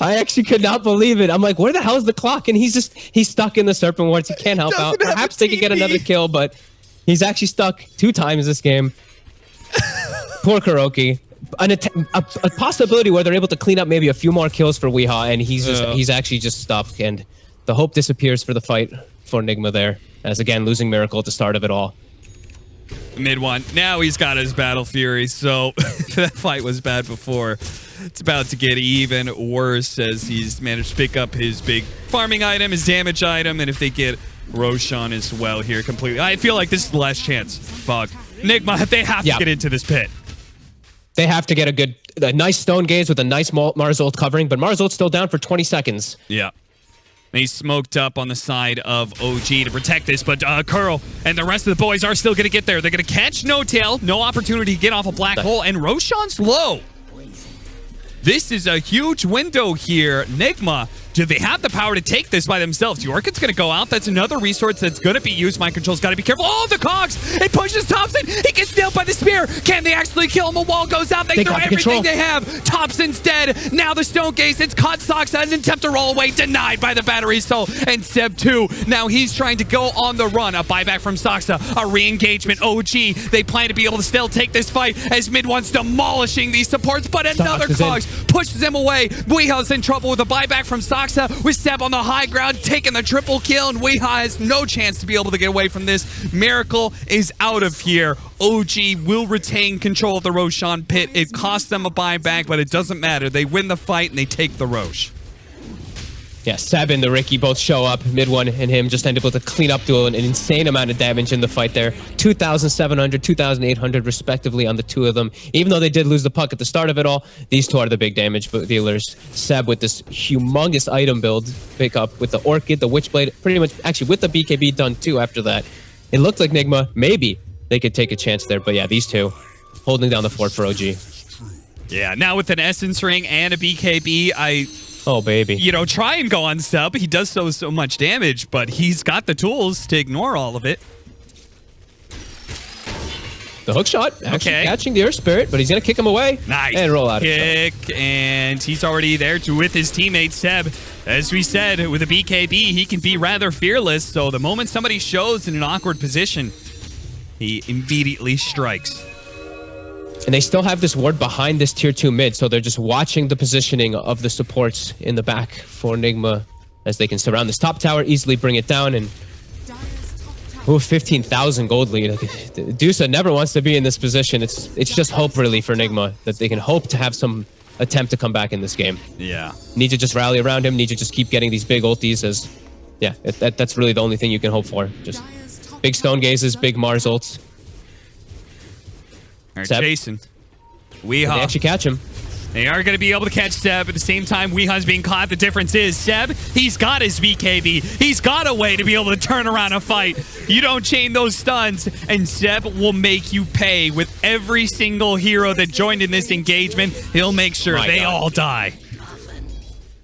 I actually could not believe it. I'm like, where the hell is the clock? And he's stuck in the Serpent Wards. He can't help out. Perhaps they could get another kill, but he's actually stuck 2 times this game. Poor KuroKy. A possibility where they're able to clean up maybe a few more kills for Weehaw, and he's actually just stuck. And the hope disappears for the fight for Nigma there, as again, losing Miracle at the start of it all. MidOne. Now he's got his Battle Fury, so that fight was bad before. It's about to get even worse, as he's managed to pick up his big farming item, his damage item, and if they get Roshan as well here completely. I feel like this is the last chance. Fog. Nigma, they have to get into this pit. They have to get a nice Stone Gaze with a nice Mars ult covering, but Mars ult's still down for 20 seconds. Yeah. He's smoked up on the side of OG to protect this, but Kuro and the rest of the boys are still going to get there. They're going to catch NOtail. No opportunity to get off a black hole, and Roshan's low. This is a huge window here. Nigma, do they have the power to take this by themselves? Orchid's going to go out. That's another resource that's going to be used. Mind Control's got to be careful. Oh, the cogs! It pushes Topson. He gets nailed by the spear. Can they actually kill him? A wall goes out. They throw everything they have. Topson's dead. Now the Stone Gaze. It's caught Saksa. An attempt to roll away. Denied by the Battery Soul. And Seb too. Now he's trying to go on the run. A buyback from Saksa. A re-engagement. OG. They plan to be able to still take this fight as MidOne's demolishing these supports. But another cogs pushes him away. Weehaw's in trouble with a buyback from Saksa. With Seb on the high ground, taking the triple kill, and Weehaw has no chance to be able to get away from this. Miracle is out of here. OG will retain control of the Roshan pit. It costs them a buyback, but it doesn't matter. They win the fight, and they take the Rosh. Yeah, Seb and the Ricky both show up. MidOne and him just end up with a clean up duel, an insane amount of damage in the fight there. 2,700, 2,800 respectively on the 2 of them. Even though they did lose the puck at the start of it all, these 2 are the big damage dealers. Seb with this humongous item build pick up with the Orchid, the Witchblade, pretty much actually with the BKB done too after that. It looked like Nigma, maybe they could take a chance there. But yeah, these 2 holding down the fort for OG. Yeah, now with an Essence Ring and a BKB, oh, baby. You know, try and go on Sub. He does so much damage, but he's got the tools to ignore all of it. The hook shot, actually catching the Earth Spirit, but he's going to kick him away. Nice. And roll out kick, and he's already there with his teammate, Seb. As we said, with a BKB, he can be rather fearless, so the moment somebody shows in an awkward position, he immediately strikes. And they still have this ward behind this tier 2 mid, so they're just watching the positioning of the supports in the back for Nigma as they can surround this top tower, easily bring it down, and 15,000 gold lead. DOTA never wants to be in this position. It's just hope really for Nigma that they can hope to have some attempt to come back in this game. Yeah. Need to just rally around him, need to just keep getting these big ultis as, yeah, that's really the only thing you can hope for. Just big Stone Gazes, big Mars ults. All right, Jason. Weehaw. They actually catch him. They are going to be able to catch Seb. At the same time, Weehaw's being caught. The difference is Seb, he's got his BKB. He's got a way to be able to turn around a fight. You don't chain those stuns, and Seb will make you pay with every single hero that joined in this engagement. He'll make sure they all die.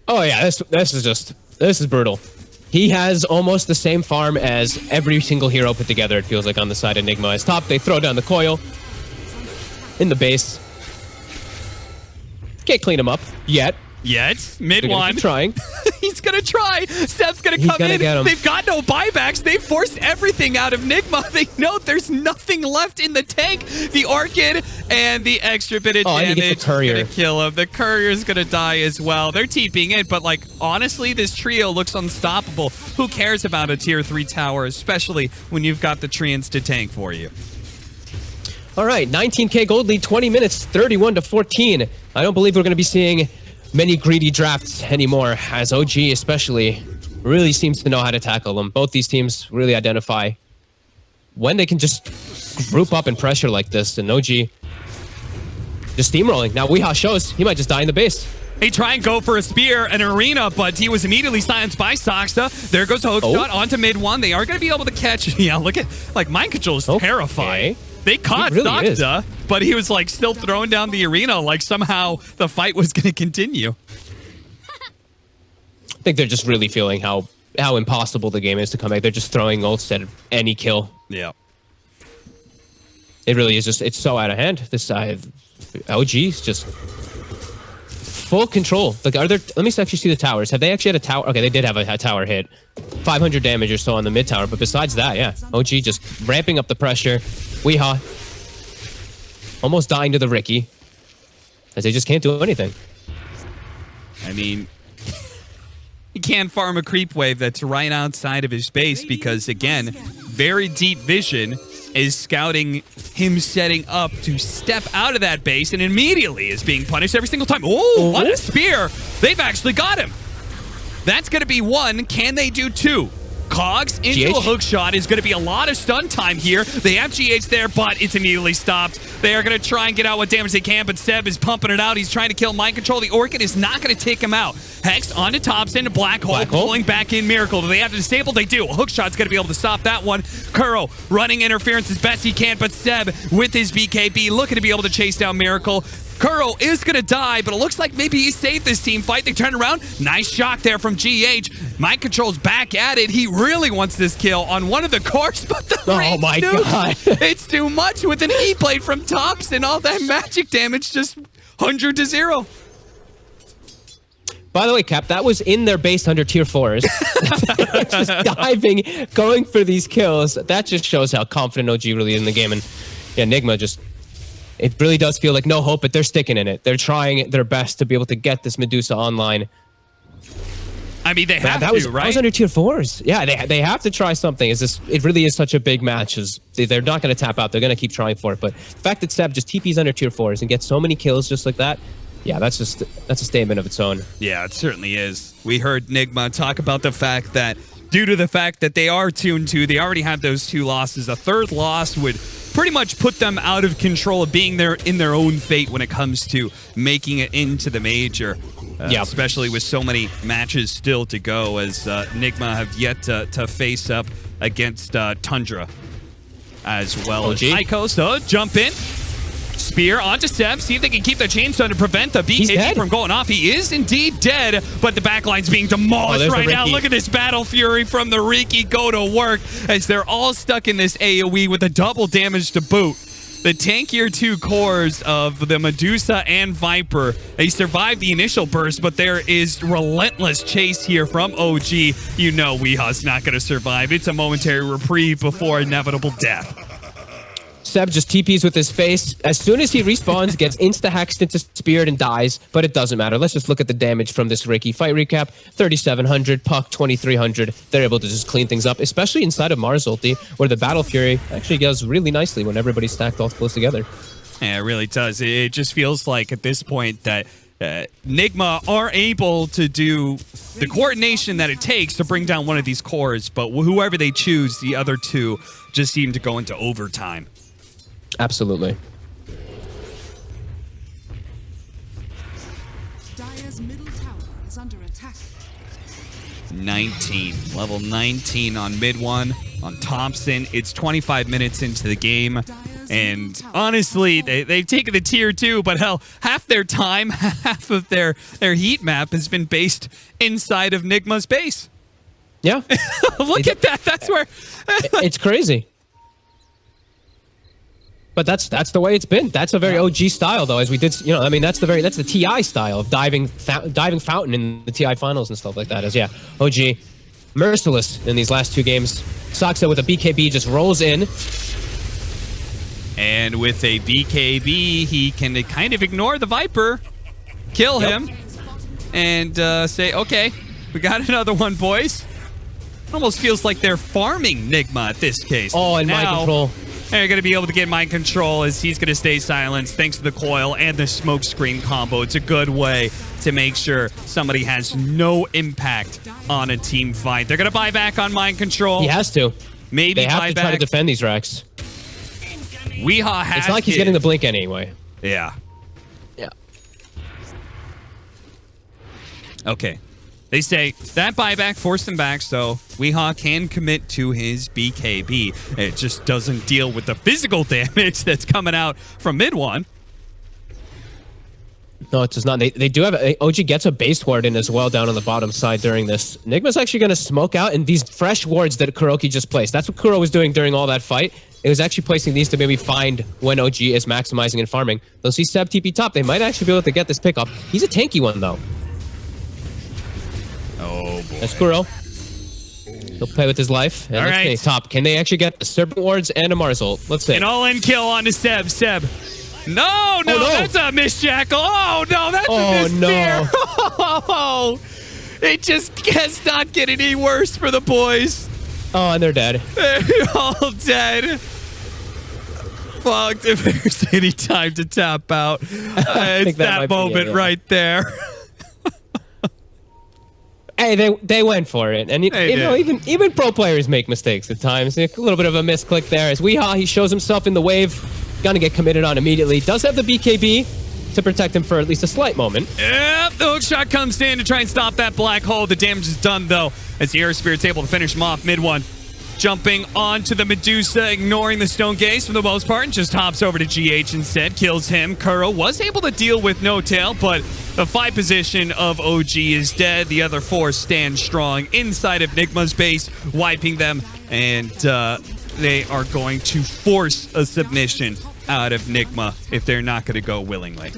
Oh, yeah. This is brutal. He has almost the same farm as every single hero put together, it feels like, on the side of Nigma. As top, they throw down the coil in the base. Can't clean him up yet. Yet, MidOne. Keep trying. He's gonna try. Seb's gonna come in. They've got no buybacks. They've forced everything out of Nigma. They know there's nothing left in the tank. The Orchid and the extra bit of damage is gonna kill him. The Courier's gonna die as well. They're TPing it, but like honestly, this trio looks unstoppable. Who cares about a tier 3 tower, especially when you've got the Treants to tank for you? All right, 19K gold lead, 20 minutes, 31-14. I don't believe we're going to be seeing many greedy drafts anymore, as OG especially really seems to know how to tackle them. Both these teams really identify when they can just group up and pressure like this, and OG just steamrolling. Now Weehaw shows he might just die in the base. He try and go for a spear and arena, but he was immediately silenced by Saksa. There goes a hook shot onto MidOne. They are going to be able to catch. Yeah, look at, like, mind control is terrifying. They caught Saksa, but he was like still throwing down the arena like somehow the fight was going to continue. I think they're just really feeling how impossible the game is to come back. They're just throwing ults at any kill. Yeah. It really is just, it's so out of hand. This side, OG's just full control. Like, let me actually see the towers. Have they actually had a tower? Okay, they did have a tower hit. 500 damage or so on the mid tower, but besides that, yeah. OG just ramping up the pressure. Weehaw almost dying to the Ricky, as they just can't do anything. I mean, he can't farm a creep wave that's right outside of his base because, again, very deep vision is scouting him setting up to step out of that base and immediately is being punished every single time. Oh, what a spear. They've actually got him. That's going to be one. Can they do two? Cogs into a hook shot is going to be a lot of stun time here. They have GH there, but it's immediately stopped. They are going to try and get out what damage they can, but Seb is pumping it out. He's trying to kill Mind Control. The Orchid is not going to take him out. Hex onto Topson, Black Hole, pulling back in Miracle. Do they have to disable? They do. A hook shot's going to be able to stop that one. Kuro running interference as best he can, but Seb with his BKB looking to be able to chase down Miracle. Kuro is going to die, but it looks like maybe he saved this team fight. They turn around. Nice shock there from GH. Mind Control's back at it. He really wants this kill on one of the cores, but the oh my god. It's too much with an E-plate from Topson. All that magic damage just 100 to 0. By the way, Cap, that was in their base under tier 4s. Just diving, going for these kills. That just shows how confident OG really is in the game. And yeah, Nigma just... It really does feel like no hope, but they're sticking in it. They're trying their best to be able to get this Medusa online. I mean, they have right? That was under tier 4s. Yeah, they have to try something. It really is such a big match. They're not going to tap out. They're going to keep trying for it. But the fact that Seb just TPs under tier 4s and gets so many kills just like that, yeah, that's a statement of its own. Yeah, it certainly is. We heard Nigma talk about the fact that due to the fact that they are 2-2, they already have those 2 losses. A third loss would pretty much put them out of control of being in their own fate when it comes to making it into the major. Especially with so many matches still to go, as Nigma have yet to face up against Tundra as well as Ico. So jump in. Spear onto Seb, see if they can keep the chainstone to prevent the BKB from going off. He is indeed dead, but the backline's being demolished right now. Look at this Battle Fury from the Riki go to work as they're all stuck in this AoE with a double damage to boot. The tankier 2 cores of the Medusa and Viper, they survived the initial burst, but there is relentless chase here from OG. You know Weehaw's not going to survive. It's a momentary reprieve before inevitable death. Seb just TPs with his face. As soon as he respawns, gets insta-hacked into Spirit and dies, but it doesn't matter. Let's just look at the damage from this Riki. Fight recap, 3,700, Puck, 2,300. They're able to just clean things up, especially inside of Mars ulti, where the Battle Fury actually goes really nicely when everybody's stacked all close together. Yeah, it really does. It just feels like at this point that Nigma are able to do the coordination that it takes to bring down one of these cores, but whoever they choose, the other 2 just seem to go into overtime. Absolutely. Dire's middle tower is under attack. 19. Level 19 on MidOne. On Topson, it's 25 minutes into the game. And honestly, they've taken the tier 2, but hell, half their time, half of their heat map has been based inside of Nigma's base. Yeah. Look at that. That's where... It's crazy. But that's the way it's been. That's a very OG style, though, as we did. I mean, that's the TI style of diving fountain in the TI finals and stuff like that. As OG merciless in these last 2 games. Saksa with a BKB just rolls in. And with a BKB, he can kind of ignore the Viper, kill him, and say, okay, we got another one, boys. Almost feels like they're farming Nigma at this case. Oh, and mind control. They're going to be able to get mind control as he's going to stay silenced thanks to the coil and the smoke screen combo. It's a good way to make sure somebody has no impact on a team fight. They're going to buy back on mind control. He has to. Maybe they have buy to back. try to defend these racks. Weehaw has It's not like he's getting the blink anyway. Yeah. Yeah. Okay. They say that buyback forced him back, so Weehaw can commit to his BKB. It just doesn't deal with the physical damage that's coming out from MidOne. No, it does not. They do have OG gets a base ward in as well down on the bottom side during this. Nigma's actually going to smoke out, and these fresh wards that KuroKy just placed. That's what Kuro was doing during all that fight. It was actually placing these to maybe find when OG is maximizing and farming. They'll see Seb TP top. They might actually be able to get this pick off. He's a tanky one, though. Oh, boy. That's Kuro. He'll play with his life. And all let's right. see, top. Can they actually get Serpent Wards and a Mars ult? Let's see. An all-in kill on to Seb. No, that's a miss jackal. Oh, no, that's a miss spear. Oh, it just does not get any worse for the boys. Oh, and they're dead. They're all dead. Fucked. If there's any time to tap out, it's that moment right there. Hey, they went for it, and you know even pro players make mistakes at times. A little bit of a misclick there as Weehaw, he shows himself in the wave, gonna get committed on immediately. Does have the BKB to protect him for at least a slight moment. Yep, the hook shot comes in to try and stop that black hole. The damage is done though, as the Air Spirit's able to finish him off. MidOne jumping onto the Medusa, ignoring the Stone Gaze for the most part, and just hops over to GH instead, kills him. Kuro was able to deal with NOtail, but the 5 position of OG is dead. The other 4 stand strong inside of Nigma's base, wiping them, and they are going to force a submission out of Nigma if they're not going to go willingly.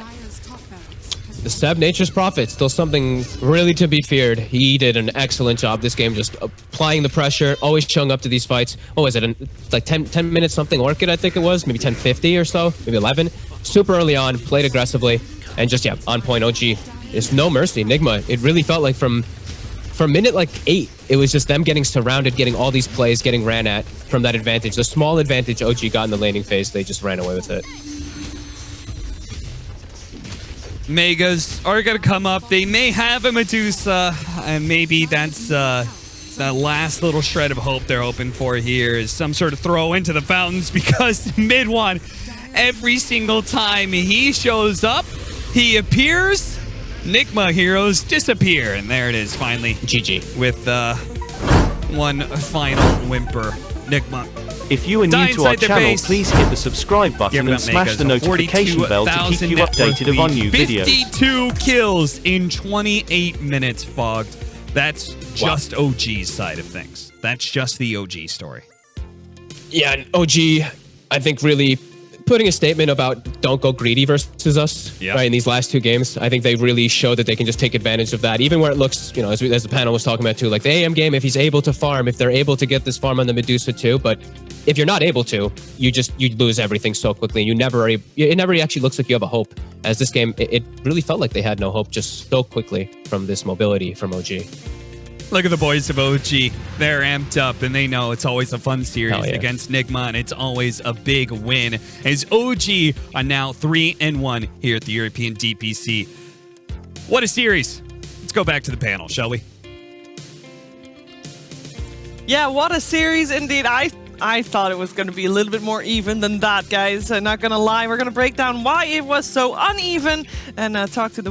The Seb Nature's Prophet, still something really to be feared. He did an excellent job this game, just applying the pressure, always showing up to these fights. What was it? Like 10 minutes something Orchid, I think it was. Maybe 10:50 or so, maybe 11. Super early on, played aggressively, and just, on point. OG. There's no mercy. Nigma, it really felt like from minute like 8, it was just them getting surrounded, getting all these plays, getting ran at from that advantage. The small advantage OG got in the laning phase, they just ran away with it. Megas are going to come up. They may have a Medusa, and maybe that's that last little shred of hope they're hoping for here is some sort of throw into the fountains, because MidOne, every single time he shows up, he appears, Nigma heroes disappear. And there it is, finally. GG. With one final whimper. Nigma. If you are new to our channel, please hit the subscribe button and smash the notification bell to keep you updated of our new videos. 52 kills in 28 minutes, Fogged. That's just OG's side of things. That's just the OG story. Yeah, and OG, I think, really putting a statement about don't go greedy versus us right in these last 2 games. I think they really showed that they can just take advantage of that, even where it looks, as the panel was talking about too, like the AM game, if he's able to farm, if they're able to get this farm on the Medusa too, but if you're not able to, you lose everything so quickly. It never actually looks like you have a hope. As this game, it really felt like they had no hope just so quickly from this mobility from OG. Look at the boys of OG. They're amped up, and they know it's always a fun series against Nigma, and it's always a big win. As OG are now 3-1 here at the European DPC. What a series. Let's go back to the panel, shall we? Yeah, what a series indeed. I thought it was going to be a little bit more even than that, guys. I'm not going to lie. We're going to break down why it was so uneven and talk to the